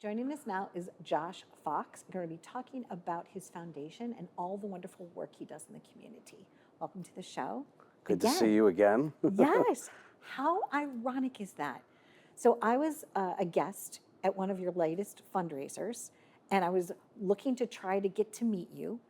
Joining us now is Josh Fox. We're going to be talking about his foundation and all the wonderful work he does in the community. Welcome to the show. Good to see you again. Yes. How ironic is that? So I was a guest at one of your latest fundraisers, and I was looking to try to get to meet you,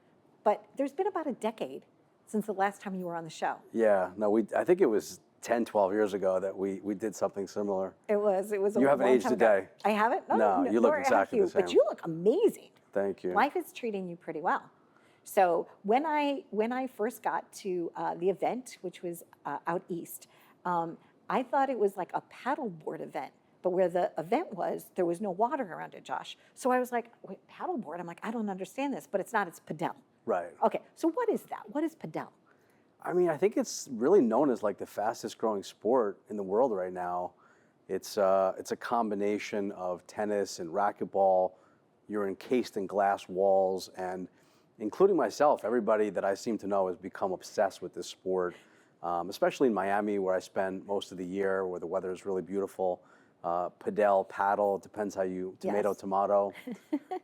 but there's been about a decade since the last time you were on the show. Yeah, no, I think it was 10, 12 years ago that we did something similar. It was a You haven't long aged time a ago. day. I haven't? No, you look nor have exactly you, the same. but you look amazing. Thank you. Life is treating you pretty well. So when I first got to the event, which was out east, I thought it was like a paddleboard event, but where the event was, there was no water around it, Josh. So I was like, wait, paddleboard? I'm like, I don't understand this, but it's not, it's padel. Right. Okay, so what is that? What is padel? I mean, I think it's really known as like the fastest growing sport in the world right now. It's a combination of tennis and racquetball. You're encased in glass walls, and including myself, everybody that I seem to know has become obsessed with this sport, especially in Miami, where I spend most of the year, where the weather is really beautiful. Padel, paddle, it depends how you, tomato, Yes. tomato,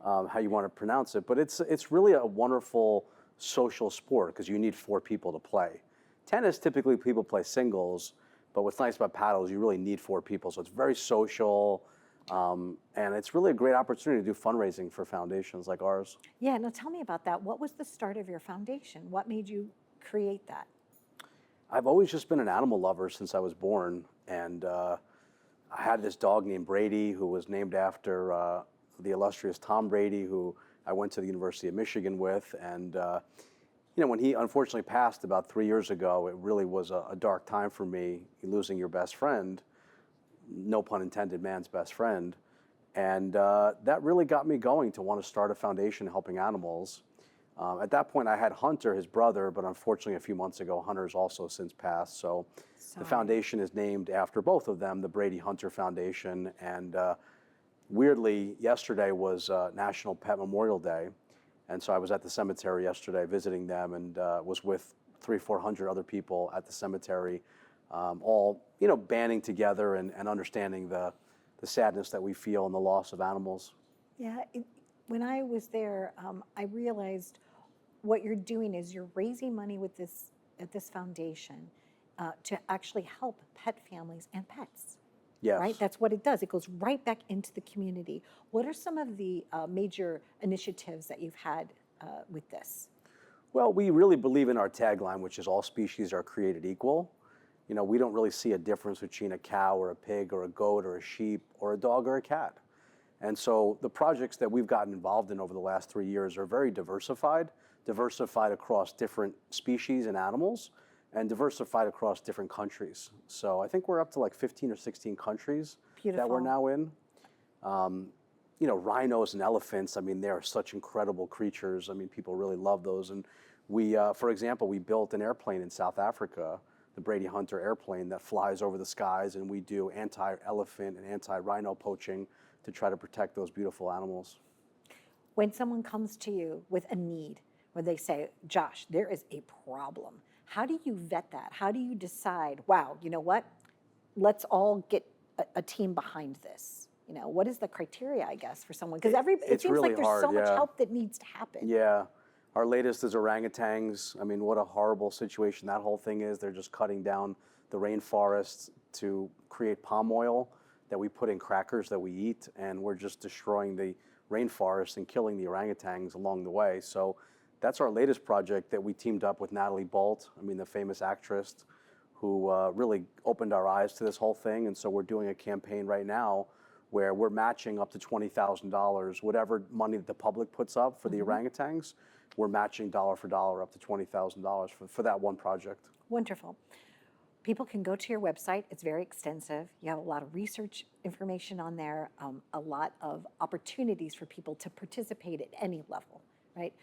how you want to pronounce it. But it's really a wonderful social sport because you need 4 people to play. Tennis, typically people play singles, but what's nice about paddle is you really need 4 people. So it's very social, and it's really a great opportunity to do fundraising for foundations like ours. Yeah, now tell me about that. What was the start of your foundation? What made you create that? I've always just been an animal lover since I was born, and I had this dog named Brady who was named after the illustrious Tom Brady, who I went to the University of Michigan with. And you know, when he unfortunately passed about 3 years ago, it really was a dark time for me, losing your best friend, no pun intended, man's best friend. And that really got me going to want to start a foundation helping animals. At that point, I had Hunter, his brother, but unfortunately a few months ago, Hunter's also since passed. So the foundation is named after both of them, the Brady Hunter Foundation. And weirdly, yesterday was National Pet Memorial Day. And so I was at the cemetery yesterday visiting them, and was with 300-400 other people at the cemetery, all, you know, banding together and understanding the sadness that we feel and the loss of animals. Yeah, when I was there, I realized what you're doing is you're raising money with this at this foundation to actually help pet families and pets. Yes. Right? That's what it does. It goes right back into the community. What are some of the major initiatives that you've had with this? Well, we really believe in our tagline, which is all species are created equal. You know, we don't really see a difference between a cow or a pig or a goat or a sheep or a dog or a cat. And so the projects that we've gotten involved in over the last 3 years are very diversified across different species and animals, and diversified across different countries. So I think we're up to like 15 or 16 countries that we're now in. You know, rhinos and elephants, I mean, they are such incredible creatures. I mean, people really love those. And we, for example, we built an airplane in South Africa, the Brady Hunter airplane that flies over the skies, and we do anti-elephant and anti-rhino poaching to try to protect those beautiful animals. When someone comes to you with a need, where they say, Josh, there is a problem, how do you vet that? How do you decide, wow, you know what? Let's all get a team behind this. You know, what is the criteria, I guess, for someone? Because it seems really like there's hard, so much help that needs to happen. Yeah. Our latest is orangutans. I mean, what a horrible situation that whole thing is. They're just cutting down the rainforests to create palm oil that we put in crackers that we eat, and we're just destroying the rainforest and killing the orangutans along the way. So that's our latest project that we teamed up with Natalie Bolt, I mean, the famous actress, who really opened our eyes to this whole thing. And so we're doing a campaign right now where we're matching up to $20,000, whatever money that the public puts up for the orangutans, we're matching dollar for dollar up to $20,000 for that one project. Wonderful. People can go to your website. It's very extensive. You have a lot of research information on there, a lot of opportunities for people to participate at any level, right?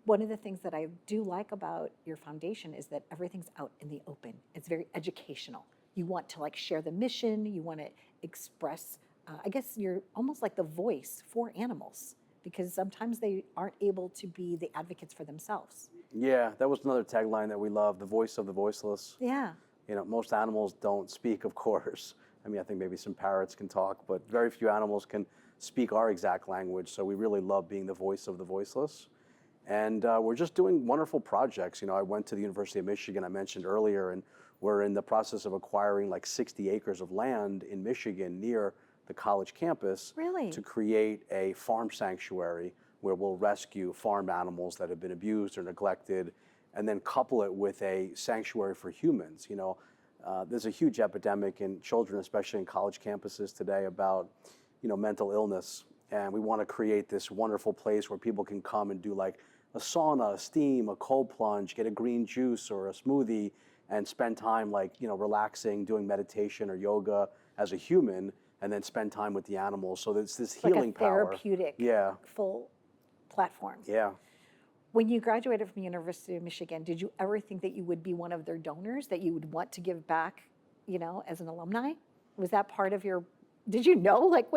One of the things that I do like about your foundation is that everything's out in the open. It's very educational. You want to like share the mission. You want to express, I guess you're almost like the voice for animals, because sometimes they aren't able to be the advocates for themselves. Yeah, that was another tagline that we love, the voice of the voiceless. Yeah. You know, most animals don't speak, of course. I mean, I think maybe some parrots can talk, but very few animals can speak our exact language. So we really love being the voice of the voiceless. And we're just doing wonderful projects. I went to the University of Michigan, I mentioned earlier, and we're in the process of acquiring like 60 acres of land in Michigan near the college campus Really? to create a farm sanctuary where we'll rescue farm animals that have been abused or neglected, and then couple it with a sanctuary for humans. There's a huge epidemic in children, especially in college campuses today, about mental illness, and we want to create this wonderful place where people can come and do like a sauna, a steam, a cold plunge, get a green juice or a smoothie, and spend time like relaxing, doing meditation or yoga as a human, and then spend time with the animals. So there's this healing power. Like a therapeutic, full platform. Yeah. When you graduated from the University of Michigan, did you ever think that you would be one of their donors, that you would want to give back, as an alumni? Was that part of your, did you know, like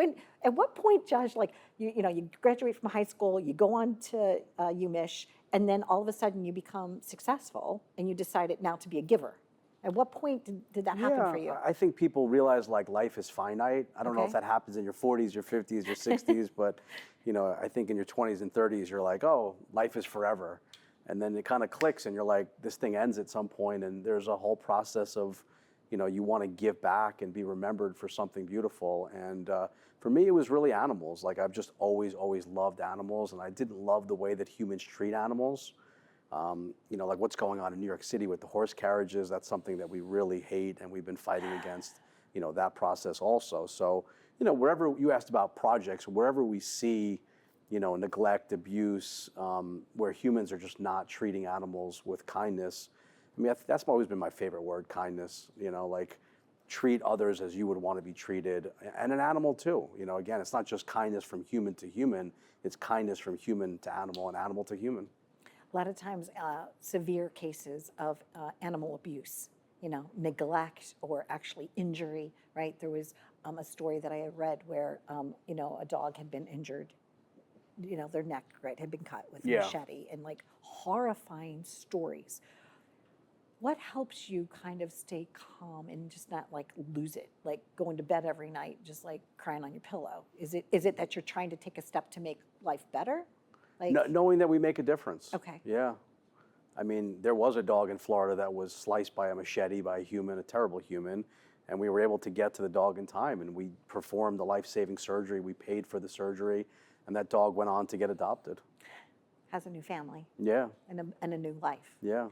at what point, Josh, like, you graduate from high school, you go on to UMich, and then all of a sudden you become successful and you decided now to be a giver. At what point did that happen for you? I think people realize like life is finite. I don't know if Okay. that happens in your 40s, your 50s, your 60s, but I think in your 20s and 30s, you're like, oh, life is forever. And then it kind of clicks and you're like, this thing ends at some point, and there's a whole process of, you want to give back and be remembered for something beautiful. And for me, it was really animals. Like I've just always loved animals, and I didn't love the way that humans treat animals. Like what's going on in New York City with the horse carriages, that's something that we really hate, and we've been fighting against, that process also. So, wherever you asked about projects, wherever we see, neglect, abuse, where humans are just not treating animals with kindness. I mean, that's always been my favorite word, kindness, like treat others as you would want to be treated, and an animal too. Again, it's not just kindness from human to human, it's kindness from human to animal and animal to human. A lot of times, severe cases of animal abuse, neglect or actually injury, right? There was a story that I had read where, a dog had been injured, their neck, right, had been cut with a machete, and like horrifying stories. What helps you kind of stay calm and just not like lose it, like going to bed every night, just like crying on your pillow? Is it that you're trying to take a step to make life better? Like, Knowing that we make a difference. Okay. Yeah. I mean, there was a dog in Florida that was sliced by a machete by a human, a terrible human, and we were able to get to the dog in time, and we performed the life-saving surgery. We paid for the surgery, and that dog went on to get adopted. Has a new family. Yeah. And a new life. Yeah.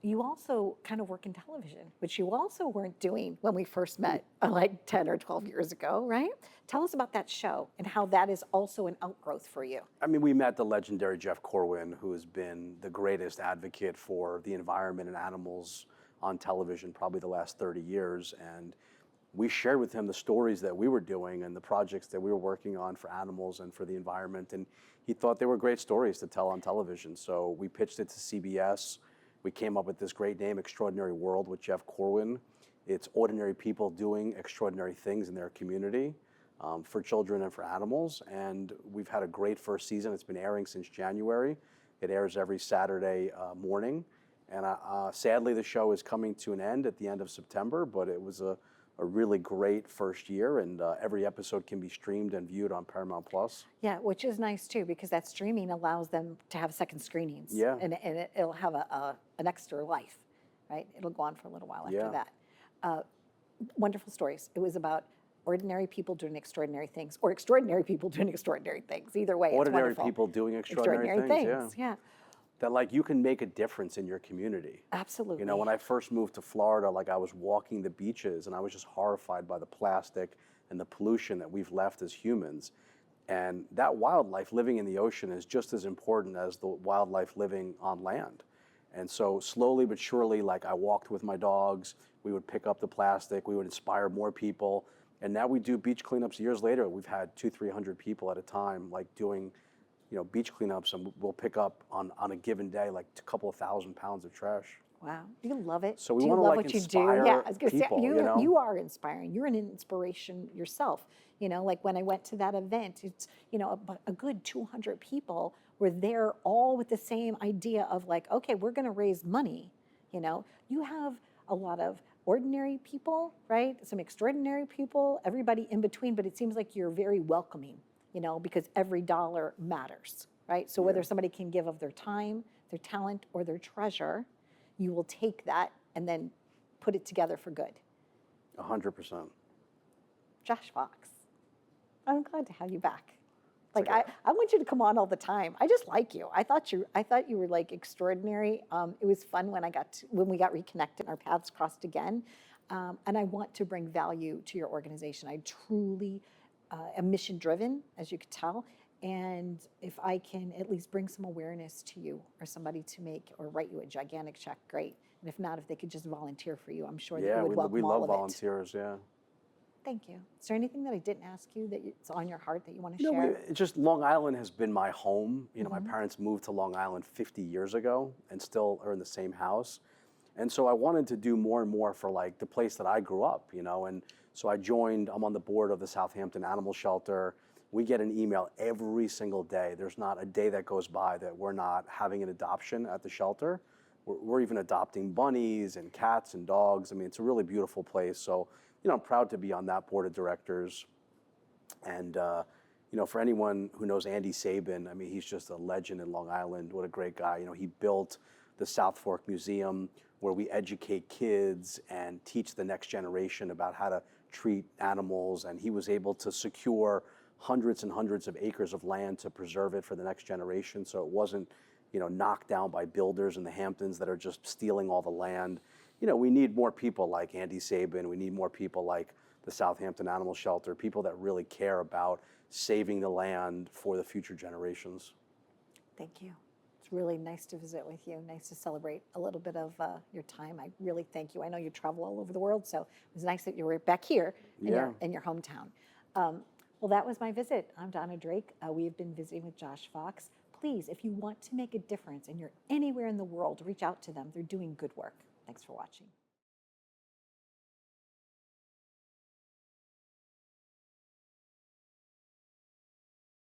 You also kind of work in television, which you also weren't doing when we first met like 10 or 12 years ago, right? Tell us about that show and how that is also an outgrowth for you. I mean, we met the legendary Jeff Corwin, who has been the greatest advocate for the environment and animals on television probably the last 30 years. And we shared with him the stories that we were doing and the projects that we were working on for animals and for the environment. And he thought they were great stories to tell on television. So we pitched it to CBS. We came up with this great name, Extraordinary World, with Jeff Corwin. It's ordinary people doing extraordinary things in their community for children and for animals. And we've had a great first season. It's been airing since January. It airs every Saturday morning. And sadly, the show is coming to an end at the end of September, but it was a really great first year, and every episode can be streamed and viewed on Paramount Plus. Yeah, which is nice too, because that streaming allows them to have second screenings. Yeah. And it'll have an extra life, right? It'll go on for a little while after that. Wonderful stories. It was about ordinary people doing extraordinary things, or extraordinary people doing extraordinary things. Either way, Ordinary it's wonderful. people doing extraordinary things. Yeah. That like you can make a difference in your community. Absolutely. When I first moved to Florida, like I was walking the beaches and I was just horrified by the plastic and the pollution that we've left as humans. And that wildlife living in the ocean is just as important as the wildlife living on land. And so slowly but surely, like I walked with my dogs, we would pick up the plastic, we would inspire more people. And now we do beach cleanups years later. We've had 200-300 people at a time, like doing beach cleanups, and we'll pick up on a given day like a couple of 1,000 pounds of trash. Wow. Do you love it? So we do you want to love like what you inspire do? Yeah, I was gonna people, say, you are inspiring. You're an inspiration yourself. Like when I went to that event, it's, a good 200 people were there all with the same idea of like, okay, we're going to raise money. You have a lot of ordinary people, right? Some extraordinary people, everybody in between, but it seems like you're very welcoming, you know, because every dollar matters, right? So whether somebody can give of their time, their talent, or their treasure, you will take that and then put it together for good. 100%. Josh Fox, I'm glad to have you back. Like I want you to come on all the time. I just like you. I thought you were like extraordinary. It was fun when when we got reconnected, our paths crossed again. And I want to bring value to your organization. I truly am mission driven, as you could tell. And if I can at least bring some awareness to you or somebody to make or write you a gigantic check, great. And if not, if they could just volunteer for you, I'm sure that you would welcome we all love of volunteers, it. Thank you. Is there anything that I didn't ask you that it's on your heart that you want to You know, share? just Long Island has been my home. You know, my parents moved to Long Island 50 years ago and still are in the same house. And so I wanted to do more and more for like the place that I grew up, you know. And so I'm on the board of the Southampton Animal Shelter. We get an email every single day. There's not a day that goes by that we're not having an adoption at the shelter. We're even adopting bunnies and cats and dogs. I mean, it's a really beautiful place. So, you know, I'm proud to be on that board of directors. And, you know, for anyone who knows Andy Sabin, I mean, he's just a legend in Long Island. What a great guy. You know, he built the South Fork Museum where we educate kids and teach the next generation about how to treat animals. And he was able to secure hundreds and hundreds of acres of land to preserve it for the next generation. So it wasn't, you know, knocked down by builders in the Hamptons that are just stealing all the land. You know, we need more people like Andy Sabin. We need more people like the Southampton Animal Shelter, people that really care about saving the land for the future generations. Thank you. It's really nice to visit with you. Nice to celebrate a little bit of your time. I really thank you. I know you travel all over the world, so it was nice that you were back here in your hometown. Well, that was my visit. I'm Donna Drake. We have been visiting with Josh Fox. Please, if you want to make a difference and you're anywhere in the world, reach out to them. They're doing good work. Thanks for watching.